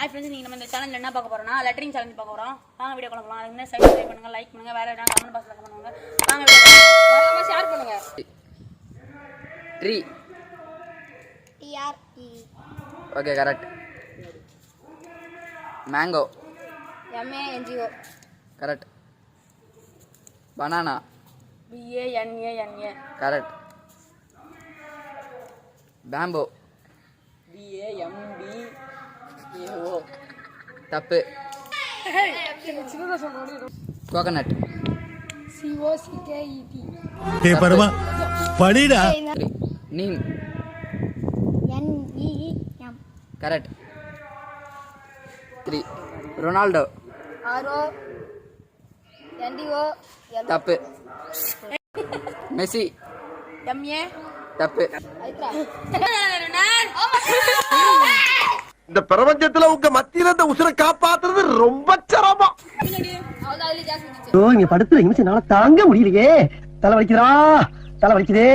Hi friends, நீங்கள் நம்ம இந்த சேனலில் என்ன பார்க்க போகிறோம்னா லெட்டரிங் சேலஞ்ச் பார்க்க போகிறோம். வாங்க வீடியோ கிளம்பலாம். அதுக்கு முன்னாடி சப்ஸ்கிரைப் பண்ணுங்கள், லைக் பண்ணுங்கள், வேறு எதாவது கமெண்ட் பாக்ஸில் கமெண்ட் பண்ணுங்கள். வாங்க வீடியோ ஷேர் பண்ணுங்கள். Tree. TRE. Okay, correct. Mango. MANGO. Correct. Banana. BANANA. Correct. Bamboo. BAMBAO. தப்பு. கோகனட். COCKET. ஏ பரமா படிடா. Neem. NEEM. Correct. 3 Ronaldo. RONDO. தப்பு. மெஸ்ஸி. MA. தப்பு. இந்த பிரபஞ்சத்துல உங்க மத்தியில இந்த உசுரை காப்பாத்துறது ரொம்ப சிரமம். அவ்வளோ ஜாஸ்தி இங்க படுத்து நிமிஷம் நாள தாங்க முடியலையே. தலை வலிக்குதா, தலை வலிக்குதே.